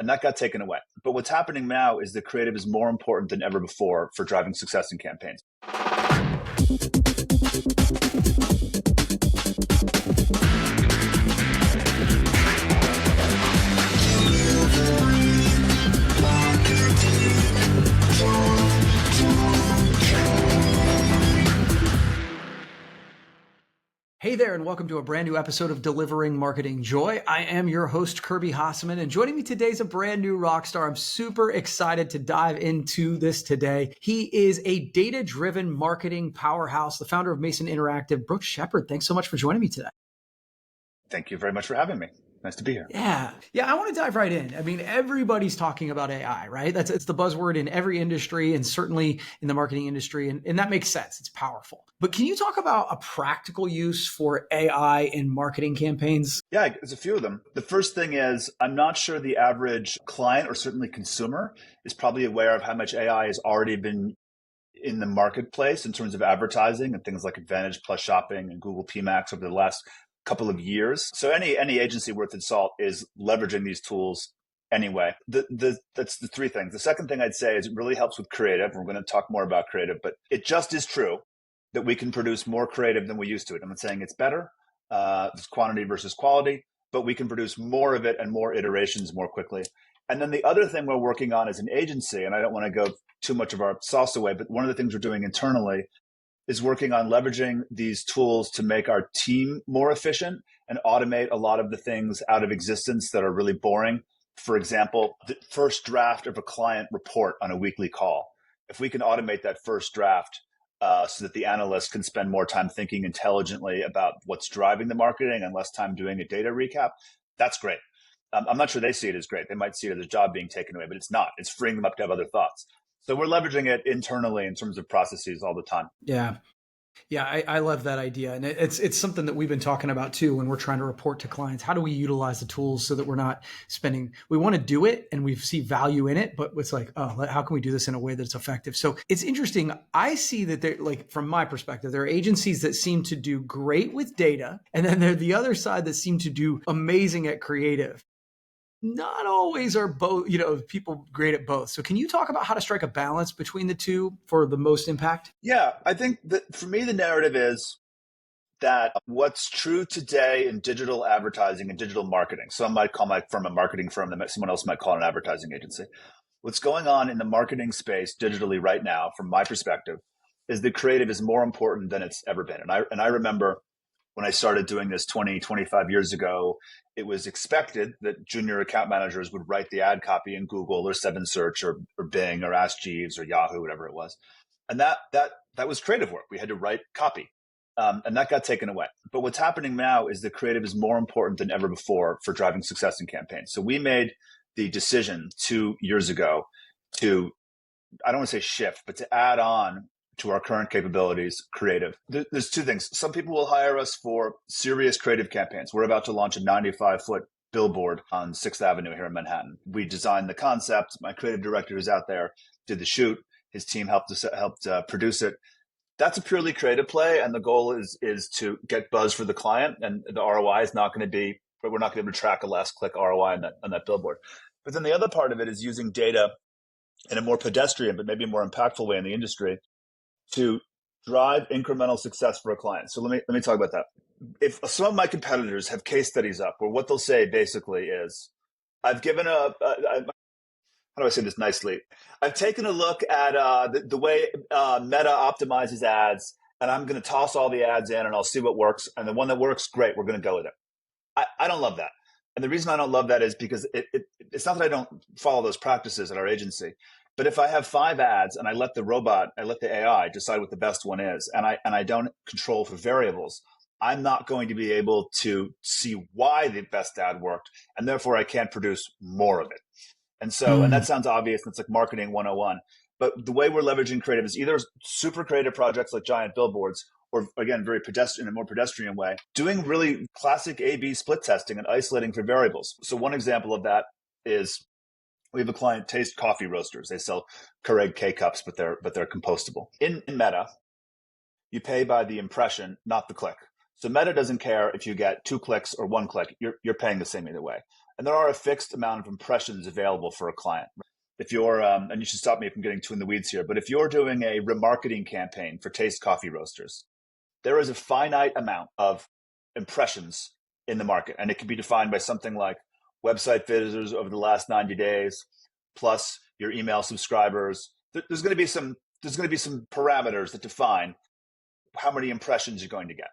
and that got taken away. But what's happening now is the creative is more important than ever before for driving success in campaigns. Hey there, and welcome to a brand new episode of Delivering Marketing Joy. I am your host, Kirby Hasseman, and joining me today is a brand new rock star. I'm super excited to dive into this today. He is a data-driven marketing powerhouse, the founder of Mason Interactive, Brook Shephard. Thanks so much for joining me today. Thank you very much for having me. Nice to be here. Yeah, I want to dive right in. I mean, everybody's talking about AI, right? It's the buzzword in every industry and certainly in the marketing industry. And that makes sense. It's powerful. But can you talk about a practical use for AI in marketing campaigns? Yeah, there's a few of them. The first thing is, I'm not sure the average client or certainly consumer is probably aware of how much AI has already been in the marketplace in terms of advertising and things like Advantage Plus Shopping and Google PMax over the last couple of years. So any agency worth its salt is leveraging these tools anyway. That's the three things. The second thing I'd say is it really helps with creative. We're going to talk more about creative, but it just is true that we can produce more creative than we used to. I'm not saying it's better, it's quantity versus quality, but we can produce more of it and more iterations more quickly. And then the other thing we're working on as an agency, and I don't want to go too much of our sauce away, but one of the things we're doing internally is working on leveraging these tools to make our team more efficient and automate a lot of the things out of existence that are really boring. For example, the first draft of a client report on a weekly call. If we can automate that first draft so that the analyst can spend more time thinking intelligently about what's driving the marketing and less time doing a data recap, that's great. I'm not sure they see it as great. They might see it as a job being taken away, but it's not. It's freeing them up to have other thoughts. So we're leveraging it internally in terms of processes all the time. Yeah, I love that idea. And it's something that we've been talking about too when we're trying to report to clients. How do we utilize the tools so that we're not spending, we want to do it and we see value in it, but it's like, oh, how can we do this in a way that's effective? So it's interesting. I see that there, like from my perspective, there are agencies that seem to do great with data. And then there's the other side that seem to do amazing at creative. Not always are both, people great at both. So can you talk about how to strike a balance between the two for the most impact? Yeah, I think that for me, the narrative is that what's true today in digital advertising and digital marketing, some might call my firm a marketing firm, that someone else might call it an advertising agency. What's going on in the marketing space digitally right now, from my perspective, is that creative is more important than it's ever been. And I remember when I started doing this 20, 25 years ago, it was expected that junior account managers would write the ad copy in Google or 7Search or Bing or Ask Jeeves or Yahoo, whatever it was. And that was creative work. We had to write copy. And that got taken away. But what's happening now is that creative is more important than ever before for driving success in campaigns. So we made the decision 2 years ago to, I don't want to say shift, but to add on to our current capabilities, creative. There's two things. Some people will hire us for serious creative campaigns. We're about to launch a 95-foot billboard on 6th Avenue here in Manhattan. We designed the concept. My creative director who's out there did the shoot. His team helped produce it. That's a purely creative play, and the goal is to get buzz for the client, and the ROI is not going to be, we're not going to be able to track a last click ROI on that billboard. But then the other part of it is using data in a more pedestrian, but maybe a more impactful way in the industry to drive incremental success for a client. So let me talk about that. If some of my competitors have case studies up, where what they'll say basically is, I've given how do I say this nicely? I've taken a look at the way Meta optimizes ads, and I'm going to toss all the ads in and I'll see what works. And the one that works, great, we're going to go with it. I don't love that. And the reason I don't love that is because it's not that I don't follow those practices at our agency. But if I have 5 ads and I let the AI decide what the best one is, and I don't control for variables, I'm not going to be able to see why the best ad worked, and therefore I can't produce more of it. And so, and that sounds obvious, and it's like marketing 101. But the way we're leveraging creative is either super creative projects like giant billboards, or again, very pedestrian, in a more pedestrian way, doing really classic A/B split testing and isolating for variables. So one example of that is we have a client, Taste Coffee Roasters. They sell Keurig K-Cups, but they're compostable. In Meta, you pay by the impression, not the click. So Meta doesn't care if you get 2 clicks or 1 click. You're paying the same either way. And there are a fixed amount of impressions available for a client. If you're, and you should stop me if I'm getting too in the weeds here, but if you're doing a remarketing campaign for Taste Coffee Roasters, there is a finite amount of impressions in the market. And it can be defined by something like website visitors over the last 90 days, plus your email subscribers. There's going to be some parameters that define how many impressions you're going to get.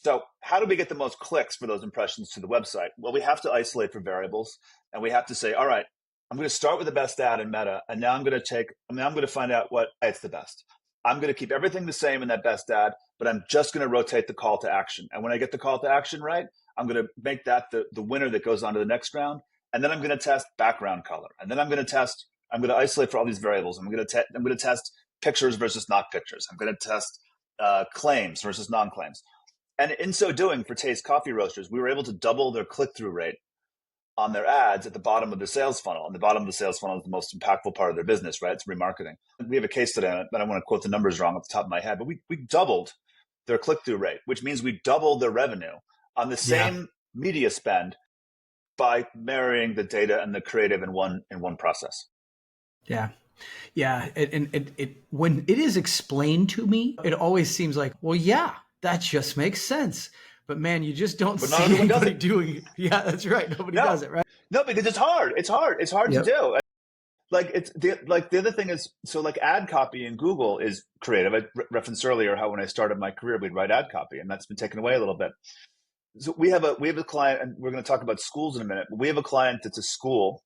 So how do we get the most clicks for those impressions to the website? Well, we have to isolate for variables, and we have to say, all right, I'm going to start with the best ad in Meta, and now I'm going to find out what it's the best. I'm going to keep everything the same in that best ad, but I'm just going to rotate the call to action. And when I get the call to action right, I'm going to make that the winner that goes on to the next round. And then I'm going to test background color. And then I'm going to isolate for all these variables. I'm going to test pictures versus not pictures. I'm going to test claims versus non-claims. And in so doing, for Taste Coffee Roasters, we were able to double their click-through rate on their ads at the bottom of the sales funnel. And the bottom of the sales funnel is the most impactful part of their business, right? It's remarketing. We have a case study on it, but I don't want to quote the numbers wrong off the top of my head, but we doubled their click-through rate, which means we doubled their revenue on the same media spend by marrying the data and the creative in one process. Yeah. Yeah. It when it is explained to me, it always seems like, well, yeah, that just makes sense. But man, you just don't see anybody doing it. Yeah, that's right. Nobody does it, right? No, because it's hard. It's hard to do. Like the other thing is, so like ad copy in Google is creative. I referenced earlier how when I started my career, we'd write ad copy, and that's been taken away a little bit. So we have a client, and we're going to talk about schools in a minute, but we have a client that's a school.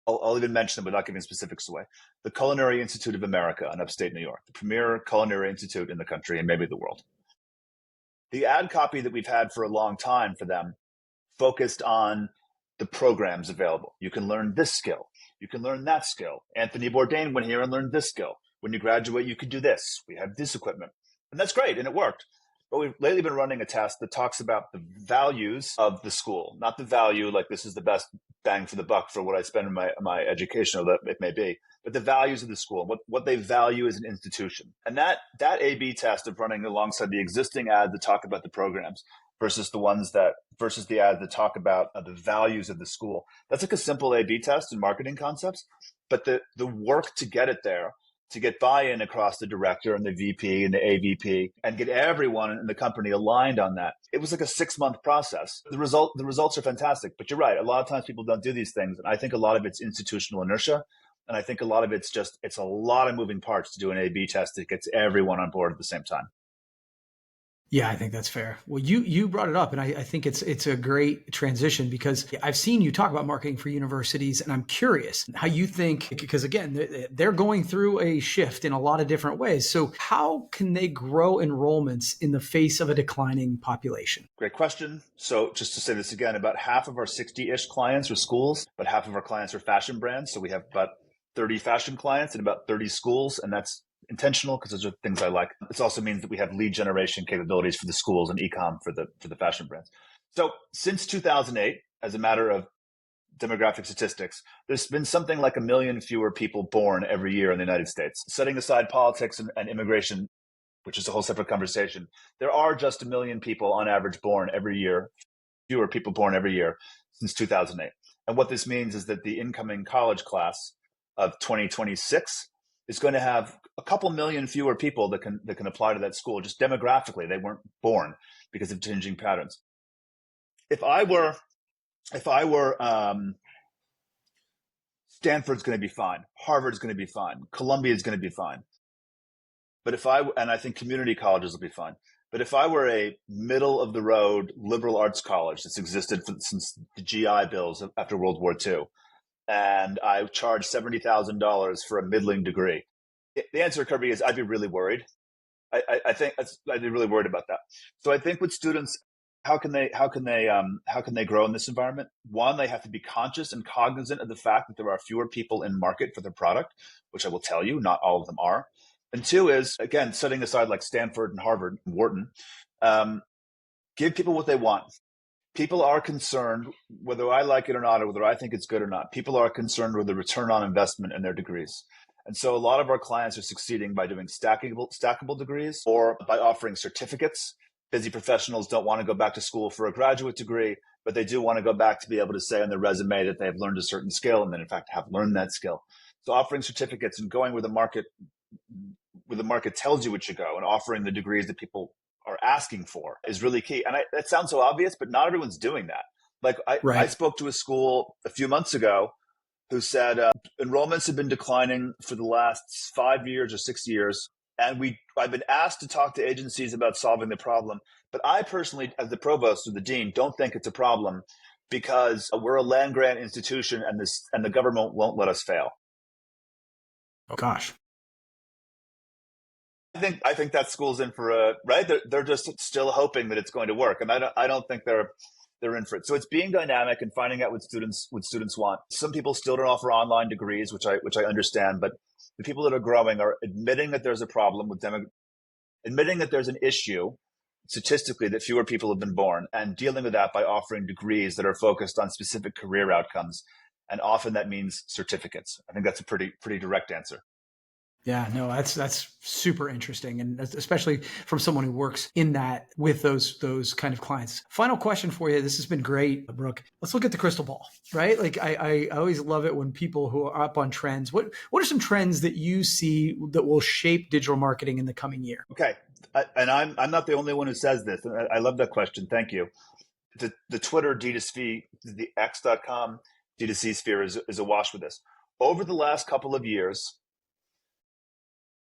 I'll even mention them without giving specifics away. The Culinary Institute of America in upstate New York, the premier culinary institute in the country and maybe the world. The ad copy that we've had for a long time for them focused on the programs available. You can learn this skill. You can learn that skill. Anthony Bourdain went here and learned this skill. When you graduate, you can do this. We have this equipment. And that's great, and it worked. But we've lately been running a test that talks about the values of the school, not the value like this is the best bang for the buck for what I spend in my education, or that it may be, but the values of the school, what they value as an institution. And that A/B test of running alongside the existing ads that talk about the programs versus the ads that talk about the values of the school. That's like a simple A/B test in marketing concepts, but the work to get it there, to get buy-in across the director and the VP and the AVP and get everyone in the company aligned on that. It was like a 6-month process. The results are fantastic, but you're right. A lot of times people don't do these things. And I think a lot of it's institutional inertia. And I think a lot of it's a lot of moving parts to do an A/B test that gets everyone on board at the same time. Yeah, I think that's fair. Well, you brought it up, and I think it's a great transition, because I've seen you talk about marketing for universities, and I'm curious how you think, because again, they're going through a shift in a lot of different ways. So how can they grow enrollments in the face of a declining population? Great question. So just to say this again, about half of our 60-ish clients are schools, but half of our clients are fashion brands. So we have about 30 fashion clients and about 30 schools, and that's intentional because those are things I like. This also means that we have lead generation capabilities for the schools and e-com for the fashion brands. So since 2008, as a matter of demographic statistics, there's been something like 1 million fewer people born every year in the United States. Setting aside politics and immigration, which is a whole separate conversation, there are just 1 million people on average born every year, fewer people born every year since 2008. And what this means is that the incoming college class of 2026 is going to have a couple million fewer people that can apply to that school. Just demographically, they weren't born because of changing patterns. If I were Stanford's going to be fine, Harvard's going to be fine, Columbia's going to be fine. But I think community colleges will be fine. But if I were a middle of the road liberal arts college that's existed since the GI Bills after World War II, and I charge $70,000 for a middling degree, the answer, Kirby, is I'd be really worried. I think I'd be really worried about that. So I think with students, how can they grow in this environment? One, they have to be conscious and cognizant of the fact that there are fewer people in market for their product, which I will tell you, not all of them are. And two is, again, setting aside like Stanford and Harvard and Wharton, give people what they want. People are concerned, whether I like it or not, or whether I think it's good or not, people are concerned with the return on investment in their degrees. And so a lot of our clients are succeeding by doing stackable degrees or by offering certificates busy professionals don't want to go back to school for a graduate degree, but they do want to go back to be able to say on their resume that they've learned a certain skill and then in fact have learned that skill. So offering certificates and going where the market tells you what you go and offering the degrees that people are asking for is really key. And that sounds so obvious, but not everyone's doing that. Like I spoke to a school a few months ago who said enrollments have been declining for the last 5 years or 6 years. And I've been asked to talk to agencies about solving the problem. But I personally, as the provost or the dean, don't think it's a problem because we're a land grant institution and the government won't let us fail. Oh, gosh. I think that school's in for a right. They're just still hoping that it's going to work, and I don't think they're in for it. So it's being dynamic and finding out what students want. Some people still don't offer online degrees, which I understand, but the people that are growing are admitting that there's a problem with admitting that there's an issue statistically that fewer people have been born, and dealing with that by offering degrees that are focused on specific career outcomes, and often that means certificates. I think that's a pretty direct answer. Yeah, no, that's super interesting, and especially from someone who works in that with those kind of clients. Final question for you. This has been great, Brook. Let's look at the crystal ball, right? Like I always love it when people who are up on trends. What are some trends that you see that will shape digital marketing in the coming year? Okay, and I'm not the only one who says this. I love that question. Thank you. The Twitter D2C, the X.com D2C sphere is awash with this. Over the last couple of years,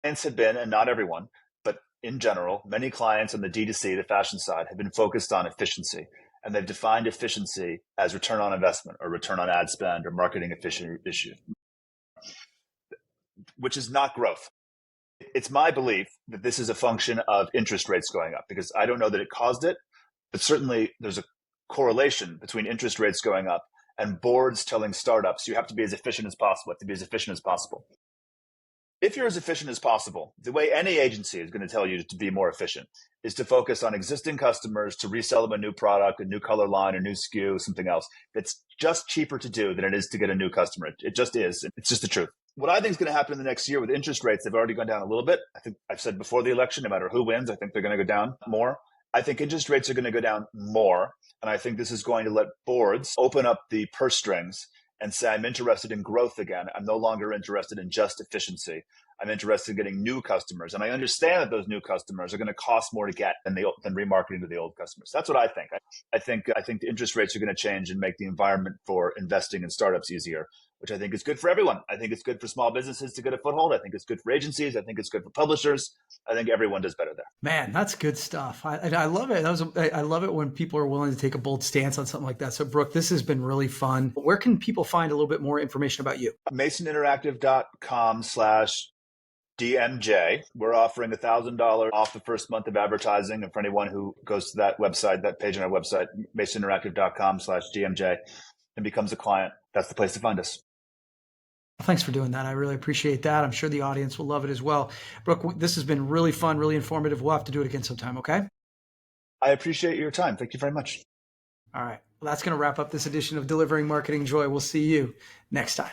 clients have been, and not everyone, but in general, many clients on the D2C, the fashion side, have been focused on efficiency. And they've defined efficiency as return on investment or return on ad spend or marketing efficiency, which is not growth. It's my belief that this is a function of interest rates going up, because I don't know that it caused it, but certainly there's a correlation between interest rates going up and boards telling startups you have to be as efficient as possible, If you're as efficient as possible, the way any agency is going to tell you to be more efficient is to focus on existing customers, to resell them a new product, a new color line, a new SKU, something else that's just cheaper to do than it is to get a new customer. It just is. It's just the truth. What I think is going to happen in the next year with interest rates, they've already gone down a little bit. I think I've said before the election, no matter who wins, I think they're going to go down more. I think interest rates are going to go down more. And I think this is going to let boards open up the purse strings and say, I'm interested in growth again. I'm no longer interested in just efficiency. I'm interested in getting new customers. And I understand that those new customers are going to cost more to get than remarketing to the old customers. That's what I think. I think the interest rates are going to change and make the environment for investing in startups easier, which I think is good for everyone. I think it's good for small businesses to get a foothold. I think it's good for agencies. I think it's good for publishers. I think everyone does better there. Man, that's good stuff. I love it. I love it when people are willing to take a bold stance on something like that. So, Brook, this has been really fun. Where can people find a little bit more information about you? masoninteractive.com/DMJ. We're offering $1,000 off the first month of advertising. And for anyone who goes to that website, that page on our website, masoninteractive.com/DMJ, and becomes a client, that's the place to find us. Thanks for doing that. I really appreciate that. I'm sure the audience will love it as well. Brook, this has been really fun, really informative. We'll have to do it again sometime, okay? I appreciate your time. Thank you very much. All right. Well, that's going to wrap up this edition of Delivering Marketing Joy. We'll see you next time.